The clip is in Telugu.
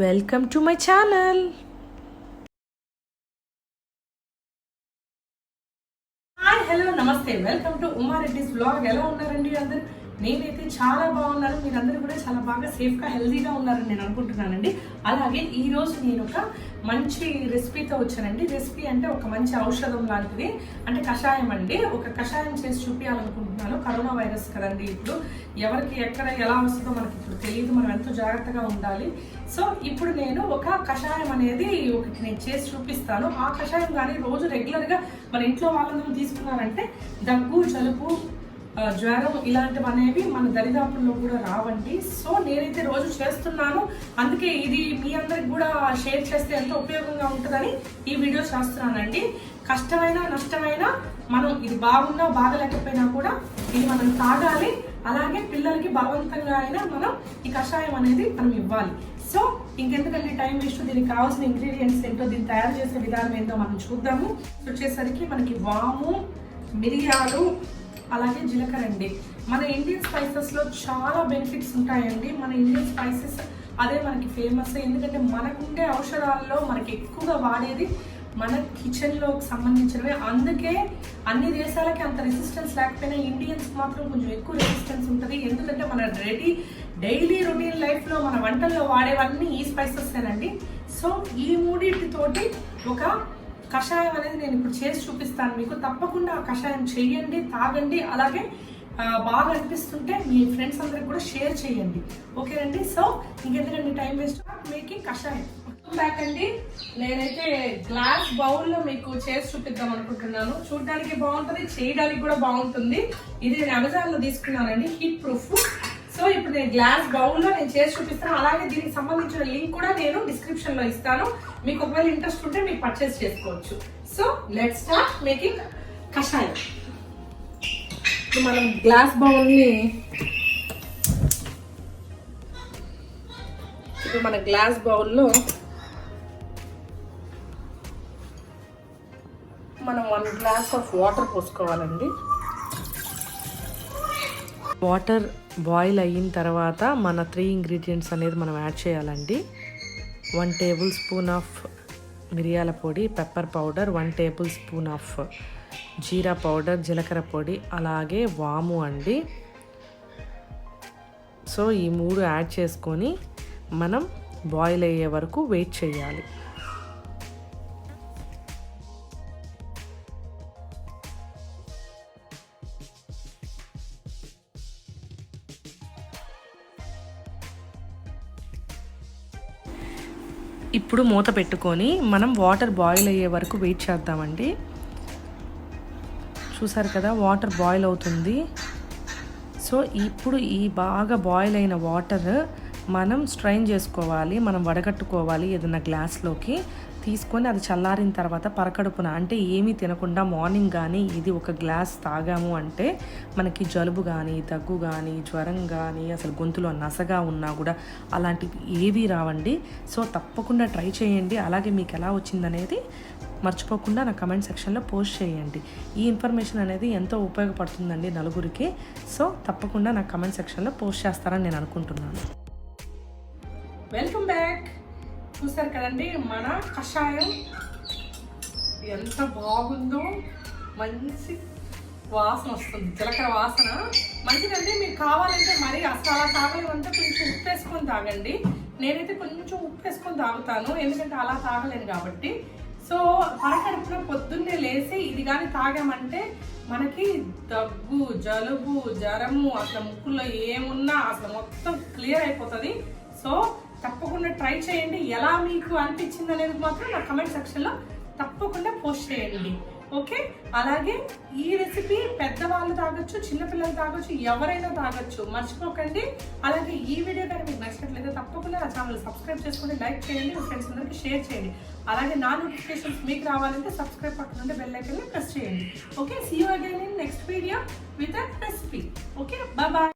Welcome to my channel. Hi, hello, నమస్తే. Welcome to Umareddy's vlog. ఎలా ఉన్నారండి అందరు? నేనైతే చాలా బాగున్నాను. మీరందరూ కూడా చాలా బాగా సేఫ్గా హెల్తీగా ఉన్నారని నేను అనుకుంటున్నానండి. అలాగే ఈరోజు నేను ఒక మంచి రెసిపీతో వచ్చానండి. రెసిపీ అంటే ఒక మంచి ఔషధం లాంటిది, అంటే కషాయం అండి. ఒక కషాయం చేసి చూపించాలనుకుంటున్నాను. కరోనా వైరస్ కదండి, ఇప్పుడు ఎవరికి ఎక్కడ ఎలా వస్తుందో మనకి ఇప్పుడు తెలియదు. మనం ఎంతో జాగ్రత్తగా ఉండాలి. సో ఇప్పుడు నేను ఒక కషాయం అనేది ఒకటి నేను చేసి చూపిస్తాను. ఆ కషాయం కానీ రోజు రెగ్యులర్గా మన ఇంట్లో వాళ్ళందరూ తీసుకున్నారంటే దగ్గు, జలుబు, జ్వరం ఇలాంటివి అనేవి మన దరిదాపుల్లో కూడా రావండి. సో నేనైతే రోజు చేస్తున్నాను, అందుకే ఇది మీ అందరికి కూడా షేర్ చేస్తే ఎంతో ఉపయోగంగా ఉంటుందని ఈ వీడియో చేస్తున్నానండి. కష్టమైనా నష్టమైనా మనం ఇది బాగున్నా బాగలేకపోయినా కూడా ఇది మనం తాగాలి. అలాగే పిల్లలకి బలవంతంగా అయినా మనం ఈ కషాయం అనేది మనం ఇవ్వాలి. సో ఇంకెందుకంటే టైం వేస్ట్, దీనికి కావాల్సిన ఇంగ్రీడియంట్స్ ఏంటో, దీన్ని తయారు చేసే విధానం ఏంటో మనం చూద్దాము. వచ్చేసరికి మనకి వాము, మిరియాలు, అలాగే జీలకర్ర అండి. మన ఇండియన్ స్పైసెస్లో చాలా బెనిఫిట్స్ ఉంటాయండి. మన ఇండియన్ స్పైసెస్ అదే మనకి ఫేమస్. ఎందుకంటే మనకుండే ఔషధాల్లో మనకి ఎక్కువగా వాడేది మన కిచెన్లోకి సంబంధించినవి. అందుకే అన్ని దేశాలకి అంత రెసిస్టెన్స్ లేకపోయినా ఇండియన్స్ మాత్రం కొంచెం ఎక్కువ రెసిస్టెన్స్ ఉంటుంది. ఎందుకంటే మన డైలీ రొటీన్ లైఫ్లో మన వంటల్లో వాడేవన్నీ ఈ స్పైసెస్సేనండి. సో ఈ మూడింటితోటి ఒక కషాయం అనేది నేను ఇప్పుడు చేసి చూపిస్తాను మీకు. తప్పకుండా ఆ కషాయం చెయ్యండి, తాగండి. అలాగే బాగా అనిపిస్తుంటే మీ ఫ్రెండ్స్ అందరికి కూడా షేర్ చేయండి. ఓకేనండి. సో ఇంకెందుకండి టైం వేస్ట్, మేకింగ్ కషాయం. బ్యాక్ అండి, నేనైతే గ్లాస్ బౌల్లో మీకు చేసి చూపిద్దాం అనుకుంటున్నాను. చూడడానికి బాగుంటుంది, చేయడానికి కూడా బాగుంటుంది. ఇది నేను అమెజాన్లో తీసుకున్నానండి, హీట్ ప్రూఫ్. సో ఇప్పుడు నేను గ్లాస్ బౌల్లో నేను చేసి చూపిస్తాను. అలాగే దీనికి సంబంధించిన లింక్ కూడా నేను డిస్క్రిప్షన్లో ఇస్తాను. మీకు ఒకవేళ ఇంట్రెస్ట్ ఉంటే మీరు పర్చేస్ చేసుకోవచ్చు. సో లెట్స్ స్టార్ట్ మేకింగ్ కషాయం. ఇప్పుడు మనం గ్లాస్ బౌల్ని మన గ్లాస్ బౌల్లో మనం 1 గ్లాస్ ఆఫ్ వాటర్ పోసుకోవాలండి. వాటర్ బాయిల్ అయిన తర్వాత మన 3 ఇంగ్రీడియంట్స్ అనేది మనం యాడ్ చేయాలండి. 1 టేబుల్ స్పూన్ ఆఫ్ మిరియాల పొడి, pepper powder, 1 table spoon of jeera powder, జీలకర్ర పొడి, అలాగే వాము అండి. సో ఈ 3 యాడ్ చేసుకొని మనం బాయిల్ అయ్యే వరకు వెయిట్ చేయాలి. ఇప్పుడు మూత పెట్టుకొని మనం వాటర్ బాయిల్ అయ్యే వరకు వెయిట్ చేద్దామండి. చూసారు కదా, వాటర్ బాయిల్ అవుతుంది. సో ఇప్పుడు ఈ బాగా బాయిల్ అయిన వాటర్ మనం స్ట్రైన్ చేసుకోవాలి, మనం వడగట్టుకోవాలి ఏదైనా గ్లాస్లోకి తీసుకొని. అది చల్లారిన తర్వాత పరకడుపున, అంటే ఏమీ తినకుండా మార్నింగ్ కానీ ఇది ఒక గ్లాస్ తాగాము అంటే మనకి జలుబు కానీ, దగ్గు కానీ, జ్వరం కానీ, అసలు గొంతులో నసగా ఉన్నా కూడా అలాంటివి ఏవీ రావండి. సో తప్పకుండా ట్రై చేయండి. అలాగే మీకు ఎలా వచ్చిందనేది మర్చిపోకుండా నా కమెంట్ సెక్షన్లో పోస్ట్ చేయండి. ఈ ఇన్ఫర్మేషన్ అనేది ఎంతో ఉపయోగపడుతుందండి నలుగురికి. సో తప్పకుండా నా కమెంట్ సెక్షన్లో పోస్ట్ చేస్తారని నేను అనుకుంటున్నాను. Welcome back. చూసారు కదండి, మన కషాయం ఎంత బాగుందో. మంచి వాసన వస్తుంది, జీలకర్ర వాసన మంచిదండి. మీకు కావాలంటే మరి అసలు అలా తాగలేమంటే కొంచెం ఉప్పు వేసుకొని తాగండి. నేనైతే కొంచెం ఉప్పు వేసుకొని తాగుతాను, ఎందుకంటే అలా తాగలేను కాబట్టి. సో పరకడుపున పొద్దున్నే లేచి ఇది కానీ తాగామంటే మనకి దగ్గు, జలుబు, జ్వరము, అసలు ముక్కుల్లో ఏమున్నా అసలు మొత్తం క్లియర్ అయిపోతుంది. సో తప్పకుండా ట్రై చేయండి. ఎలా మీకు అనిపించింది అనేది మాత్రం నా కమెంట్ సెక్షన్లో తప్పకుండా పోస్ట్ చేయండి. ఓకే. అలాగే ఈ రెసిపీ పెద్దవాళ్ళు తాగొచ్చు, చిన్నపిల్లలు తాగొచ్చు, ఎవరైనా తాగొచ్చు, మర్చిపోకండి. అలాగే ఈ వీడియో కానీ మీకు నచ్చినట్లయితే తప్పకుండా నా ఛానల్ సబ్స్క్రైబ్ చేసుకుని లైక్ చేయండి, మీ ఫ్రెండ్స్ అందరికీ షేర్ చేయండి. అలాగే నా నోటిఫికేషన్స్ మీకు రావాలంటే సబ్స్క్రైబ్ పక్కన ఉంటే బెల్ ఐకాన్ని ప్రెస్ చేయండి. Okay. See you again in next video with a recipe. Okay, bye bye.